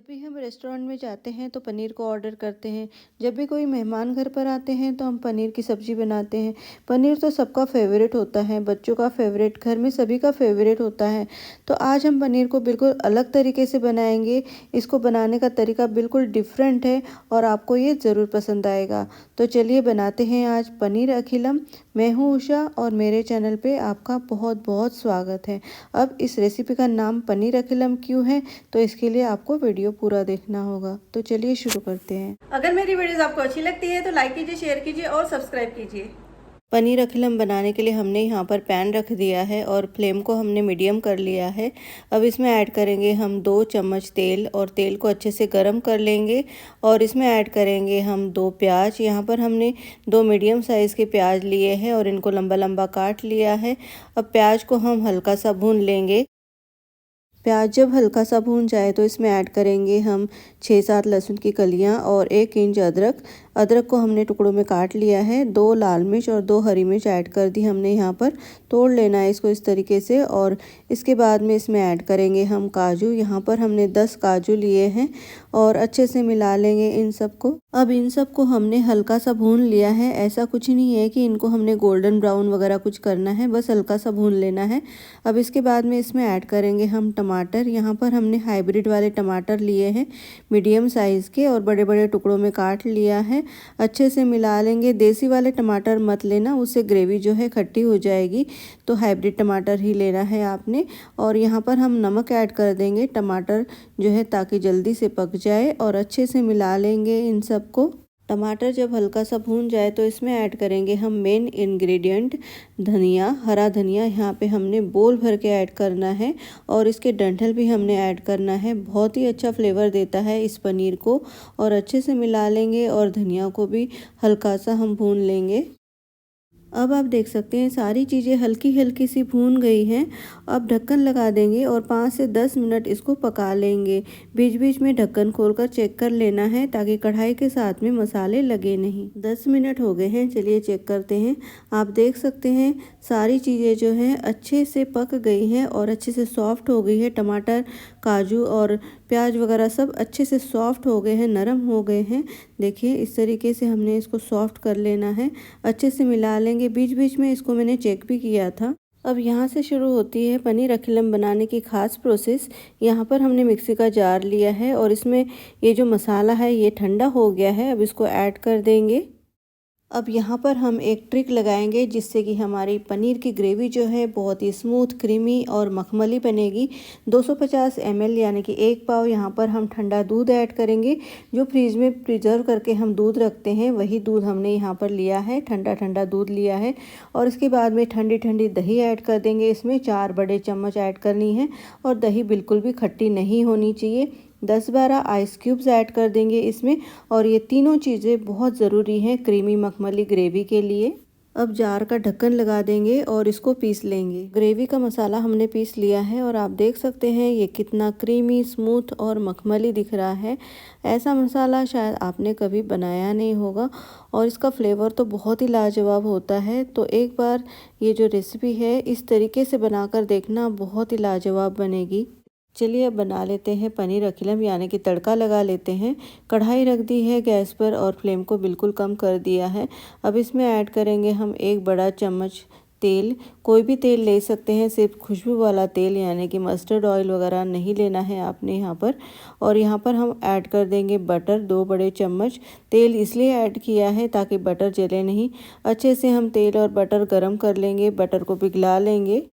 जब भी हम रेस्टोरेंट में जाते हैं तो पनीर को ऑर्डर करते हैं। जब भी कोई मेहमान घर पर आते हैं तो हम पनीर की सब्ज़ी बनाते हैं। पनीर तो सबका फेवरेट होता है, बच्चों का फेवरेट, घर में सभी का फेवरेट होता है। तो आज हम पनीर को बिल्कुल अलग तरीके से बनाएंगे। इसको बनाने का तरीका बिल्कुल डिफरेंट है और आपको ये ज़रूर पसंद आएगा। तो चलिए बनाते हैं आज पनीर अखिलम। मैं हूँ उषा और मेरे चैनल पे आपका बहुत बहुत स्वागत है। अब इस रेसिपी का नाम पनीर अखिलम क्यों है, तो इसके लिए आपको वीडियो पूरा देखना होगा। तो चलिए शुरू करते हैं। अगर मेरी वीडियोस आपको अच्छी लगती है तो लाइक कीजिए, शेयर कीजिए और सब्सक्राइब कीजिए। पनीर अखिलम बनाने के लिए हमने यहाँ पर पैन रख दिया है और फ्लेम को हमने मीडियम कर लिया है। अब इसमें ऐड करेंगे हम 2 चम्मच तेल और तेल को अच्छे से गरम कर लेंगे और इसमें ऐड करेंगे हम 2 प्याज। यहाँ पर हमने 2 मीडियम साइज़ के प्याज लिए हैं और इनको लंबा लंबा काट लिया है। अब प्याज को हम हल्का सा भून लेंगे। प्याज जब हल्का सा भून जाए तो इसमें ऐड करेंगे हम 6-7 लहसुन की कलियां और 1 इंच अदरक। अदरक को हमने टुकड़ों में काट लिया है। 2 लाल मिर्च और 2 हरी मिर्च ऐड कर दी हमने। यहाँ पर तोड़ लेना है इसको इस तरीके से। और इसके बाद में इसमें ऐड करेंगे हम काजू। यहाँ पर हमने 10 काजू लिए हैं और अच्छे से मिला लेंगे इन सबको। अब इन सबको हमने हल्का सा भून लिया है। ऐसा कुछ नहीं है कि इनको हमने गोल्डन ब्राउन वगैरह कुछ करना है, बस हल्का सा भून लेना है। अब इसके बाद में इसमें ऐड करेंगे हम टमाटर। यहाँ पर हमने हाइब्रिड वाले टमाटर लिए हैं, मीडियम साइज़ के, और बड़े बड़े टुकड़ों में काट लिया है। अच्छे से मिला लेंगे। देसी वाले टमाटर मत लेना, उससे ग्रेवी जो है खट्टी हो जाएगी, तो हाइब्रिड टमाटर ही लेना है आपने। और यहाँ पर हम नमक ऐड कर देंगे टमाटर जो है ताकि जल्दी से पक जाए, और अच्छे से मिला लेंगे इन सबको। टमाटर जब हल्का सा भून जाए तो इसमें ऐड करेंगे हम मेन इंग्रेडिएंट धनिया, हरा धनिया। यहाँ पे हमने बोल भर के ऐड करना है और इसके डंठल भी हमने ऐड करना है। बहुत ही अच्छा फ्लेवर देता है इस पनीर को। और अच्छे से मिला लेंगे और धनिया को भी हल्का सा हम भून लेंगे। अब आप देख सकते हैं सारी चीज़ें हल्की हल्की सी भून गई हैं। अब ढक्कन लगा देंगे और 5 से 10 मिनट इसको पका लेंगे। बीच बीच में ढक्कन खोलकर चेक कर लेना है ताकि कढ़ाई के साथ में मसाले लगे नहीं। 10 मिनट हो गए हैं, चलिए चेक करते हैं। आप देख सकते हैं सारी चीज़ें जो हैं अच्छे से पक गई हैं और अच्छे से सॉफ्ट हो गई है। टमाटर, काजू और प्याज वगैरह सब अच्छे से सॉफ्ट हो गए हैं, नरम हो गए हैं। देखिए इस तरीके से हमने इसको सॉफ्ट कर लेना है। अच्छे से मिला लेंगे। बीच बीच में इसको मैंने चेक भी किया था। अब यहाँ से शुरू होती है पनीर अखिलम बनाने की खास प्रोसेस। यहाँ पर हमने मिक्सी का जार लिया है और इसमें ये जो मसाला है ये ठंडा हो गया है। अब इसको ऐड कर देंगे। अब यहाँ पर हम एक ट्रिक लगाएंगे जिससे कि हमारी पनीर की ग्रेवी जो है बहुत ही स्मूथ, क्रीमी और मखमली बनेगी। 250 ml यानी कि 1 पाव यहाँ पर हम ठंडा दूध ऐड करेंगे। जो फ्रीज में प्रिजर्व करके हम दूध रखते हैं वही दूध हमने यहाँ पर लिया है, ठंडा ठंडा दूध लिया है। और इसके बाद में ठंडी ठंडी दही ऐड कर देंगे। इसमें 4 बड़े चम्मच ऐड करनी है और दही बिल्कुल भी खट्टी नहीं होनी चाहिए। 10-12 आइस क्यूब्स ऐड कर देंगे इसमें। और ये तीनों चीज़ें बहुत ज़रूरी हैं क्रीमी मखमली ग्रेवी के लिए। अब जार का ढक्कन लगा देंगे और इसको पीस लेंगे। ग्रेवी का मसाला हमने पीस लिया है और आप देख सकते हैं ये कितना क्रीमी, स्मूथ और मखमली दिख रहा है। ऐसा मसाला शायद आपने कभी बनाया नहीं होगा और इसका फ्लेवर तो बहुत ही लाजवाब होता है। तो एक बार ये जो रेसिपी है इस तरीके से बनाकर देखना, बहुत ही लाजवाब बनेगी। चलिए अब बना लेते हैं पनीर अखिलम, यानी कि तड़का लगा लेते हैं। कढ़ाई रख दी है गैस पर और फ्लेम को बिल्कुल कम कर दिया है। अब इसमें ऐड करेंगे हम 1 बड़ा चम्मच तेल। कोई भी तेल ले सकते हैं, सिर्फ खुशबू वाला तेल, यानी कि मस्टर्ड ऑयल वगैरह नहीं लेना है आपने यहाँ पर। और यहाँ पर हम ऐड कर देंगे बटर, 2 बड़े चम्मच। तेल इसलिए ऐड किया है ताकि बटर जले नहीं। अच्छे से हम तेल और बटर गरम कर लेंगे, बटर को पिघला लेंगे।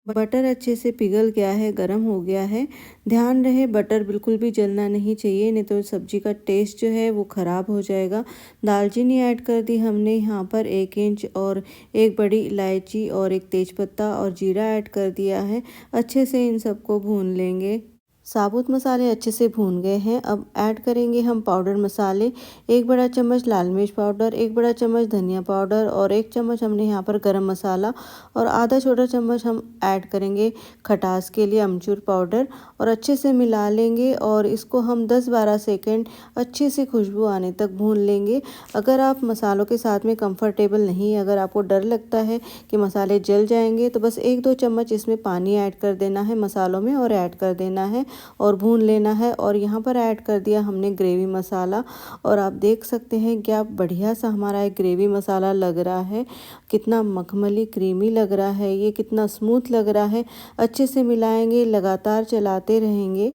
बटर अच्छे से पिघल गया है, गरम हो गया है। ध्यान रहे बटर बिल्कुल भी जलना नहीं चाहिए, नहीं तो सब्जी का टेस्ट जो है वो ख़राब हो जाएगा। दालचीनी ऐड कर दी हमने यहाँ पर 1 इंच, और 1 बड़ी इलायची और 1 तेज़पत्ता और जीरा ऐड कर दिया है। अच्छे से इन सबको भून लेंगे। साबुत मसाले अच्छे से भून गए हैं। अब ऐड करेंगे हम पाउडर मसाले। 1 बड़ा चम्मच लाल मिर्च पाउडर, 1 बड़ा चम्मच धनिया पाउडर और 1 चम्मच हमने यहाँ पर गरम मसाला, और आधा छोटा चम्मच हम ऐड करेंगे खटास के लिए अमचूर पाउडर। और अच्छे से मिला लेंगे और इसको हम 10-12 सेकेंड अच्छे से खुशबू आने तक भून लेंगे। अगर आप मसालों के साथ में कंफर्टेबल नहीं, अगर आपको डर लगता है कि मसाले जल जाएंगे, तो बस 1-2 चम्मच इसमें पानी ऐड कर देना है मसालों में और ऐड कर देना है। और भून लेना है। और यहाँ पर ऐड कर दिया हमने ग्रेवी मसाला, और आप देख सकते हैं क्या बढ़िया सा हमारा एक ग्रेवी मसाला लग रहा है, कितना मखमली क्रीमी लग रहा है, ये कितना स्मूथ लग रहा है। अच्छे से मिलाएंगे, लगातार चलाते रहेंगे।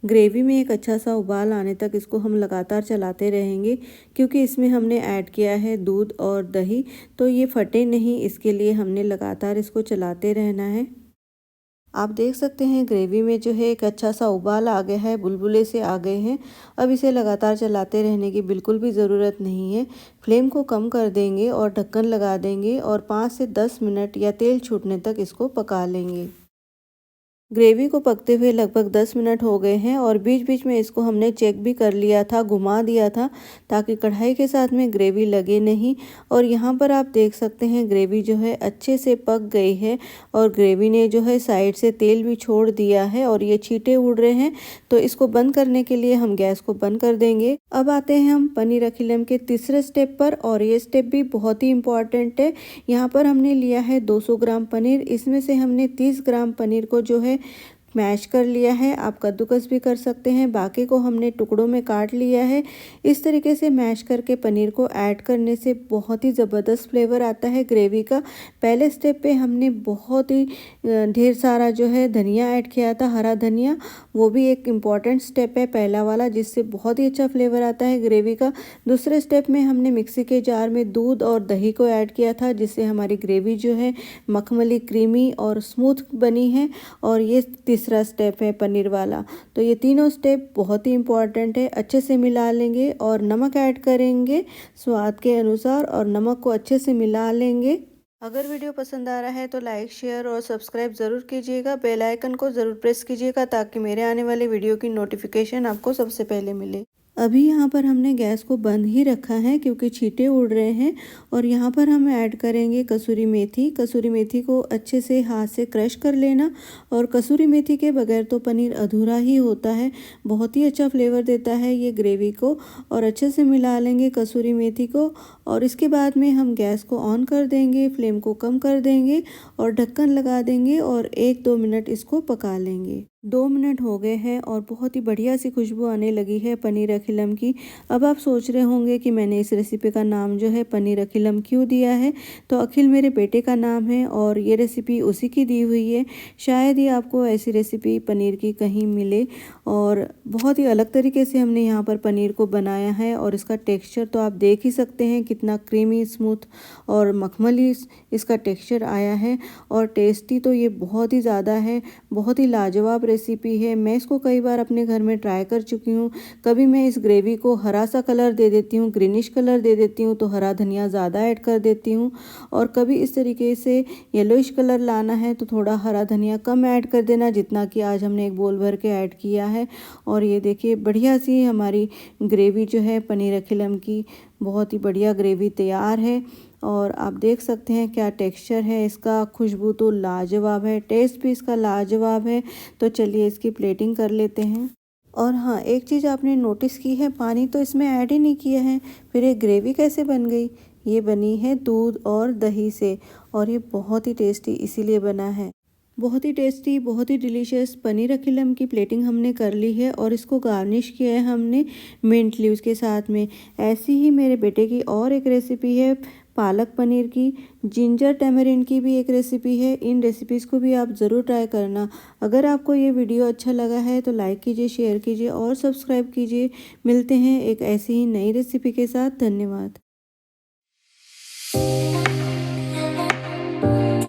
ग्रेवी में एक अच्छा सा उबाल आने तक इसको हम लगातार चलाते रहेंगे, क्योंकि इसमें हमने ऐड किया है दूध और दही, तो ये फटे नहीं, इसके लिए हमने लगातार इसको चलाते रहना है। आप देख सकते हैं ग्रेवी में जो है एक अच्छा सा उबाल आ गया है, बुलबुले से आ गए हैं। अब इसे लगातार चलाते रहने की बिल्कुल भी ज़रूरत नहीं है। फ्लेम को कम कर देंगे और ढक्कन लगा देंगे और 5 से 10 मिनट या तेल छूटने तक इसको पका लेंगे। ग्रेवी को पकते हुए लगभग 10 मिनट हो गए हैं, और बीच बीच में इसको हमने चेक भी कर लिया था, घुमा दिया था, ताकि कढ़ाई के साथ में ग्रेवी लगे नहीं। और यहाँ पर आप देख सकते हैं ग्रेवी जो है अच्छे से पक गई है, और ग्रेवी ने जो है साइड से तेल भी छोड़ दिया है और ये छींटे उड़ रहे हैं। तो इसको बंद करने के लिए हम गैस को बंद कर देंगे। अब आते हैं हम पनीर अखिलम के तीसरे स्टेप पर, और ये स्टेप भी बहुत ही इम्पॉर्टेंट है। यहाँ पर हमने लिया है 200 ग्राम पनीर, इसमें से हमने 30 ग्राम पनीर को जो है मैश कर लिया है। आप कद्दूकस भी कर सकते हैं, बाकी को हमने टुकड़ों में काट लिया है। इस तरीके से मैश करके पनीर को ऐड करने से बहुत ही ज़बरदस्त फ्लेवर आता है ग्रेवी का। पहले स्टेप पे हमने बहुत ही ढेर सारा जो है धनिया ऐड किया था, हरा धनिया, वो भी एक इम्पॉर्टेंट स्टेप है पहला वाला, जिससे बहुत ही अच्छा फ्लेवर आता है ग्रेवी का। दूसरे स्टेप में हमने मिक्सी के जार में दूध और दही को ऐड किया था, जिससे हमारी ग्रेवी जो है मखमली क्रीमी और स्मूथ बनी है। और ये तीसरा स्टेप है पनीर वाला। तो ये तीनों स्टेप बहुत ही इम्पॉर्टेंट है। अच्छे से मिला लेंगे और नमक ऐड करेंगे स्वाद के अनुसार, और नमक को अच्छे से मिला लेंगे। अगर वीडियो पसंद आ रहा है तो लाइक, शेयर और सब्सक्राइब ज़रूर कीजिएगा। बेल आइकन को ज़रूर प्रेस कीजिएगा, ताकि मेरे आने वाले वीडियो की नोटिफिकेशन आपको सबसे पहले मिले। अभी यहाँ पर हमने गैस को बंद ही रखा है, क्योंकि छींटे उड़ रहे हैं। और यहाँ पर हम ऐड करेंगे कसूरी मेथी। कसूरी मेथी को अच्छे से हाथ से क्रश कर लेना, और कसूरी मेथी के बगैर तो पनीर अधूरा ही होता है। बहुत ही अच्छा फ्लेवर देता है ये ग्रेवी को। और अच्छे से मिला लेंगे कसूरी मेथी को, और इसके बाद में हम गैस को ऑन कर देंगे, फ्लेम को कम कर देंगे और ढक्कन लगा देंगे, और 1-2 मिनट इसको पका लेंगे। 2 मिनट हो गए हैं और बहुत ही बढ़िया सी खुशबू आने लगी है पनीर अखिलम की। अब आप सोच रहे होंगे कि मैंने इस रेसिपी का नाम जो है पनीर अखिलम क्यों दिया है। तो अखिल मेरे बेटे का नाम है, और ये रेसिपी उसी की दी हुई है। शायद ही आपको ऐसी रेसिपी पनीर की कहीं मिले, और बहुत ही अलग तरीके से हमने यहाँ पर पनीर को बनाया है। और इसका टेक्सचर तो आप देख ही सकते हैं, कितना क्रीमी, स्मूथ और मखमली इसका टेक्सचर आया है। और टेस्टी तो ये बहुत ही ज़्यादा है, बहुत ही लाजवाब रेसिपी है। मैं इसको कई बार अपने घर में ट्राई कर चुकी हूँ। कभी मैं इस ग्रेवी को हरा सा कलर दे देती हूँ, ग्रीनिश कलर दे देती हूँ, तो हरा धनिया ज़्यादा ऐड कर देती हूँ। और कभी इस तरीके से येलोइश कलर लाना है तो थोड़ा हरा धनिया कम ऐड कर देना, जितना कि आज हमने एक बोल भर के ऐड किया है। और ये देखिए बढ़िया सी हमारी ग्रेवी जो है पनीर अखिलम की, बहुत ही बढ़िया ग्रेवी तैयार है। और आप देख सकते हैं क्या टेक्सचर है इसका, खुशबू तो लाजवाब है, टेस्ट भी इसका लाजवाब है। तो चलिए इसकी प्लेटिंग कर लेते हैं। और हाँ, एक चीज़ आपने नोटिस की है, पानी तो इसमें ऐड ही नहीं किया है, फिर ये ग्रेवी कैसे बन गई? ये बनी है दूध और दही से, और ये बहुत ही टेस्टी इसीलिए बना है। बहुत ही टेस्टी, बहुत ही डिलीशियस पनीर अखिलम की प्लेटिंग हमने कर ली है, और इसको गार्निश किया है हमने मिंट लीव्स के साथ में। ऐसी ही मेरे बेटे की और एक रेसिपी है पालक पनीर की, जिंजर टैमरिन की भी एक रेसिपी है। इन रेसिपीज़ को भी आप ज़रूर ट्राई करना। अगर आपको ये वीडियो अच्छा लगा है तो लाइक कीजिए, शेयर कीजिए और सब्सक्राइब कीजिए। मिलते हैं एक ऐसी ही नई रेसिपी के साथ। धन्यवाद।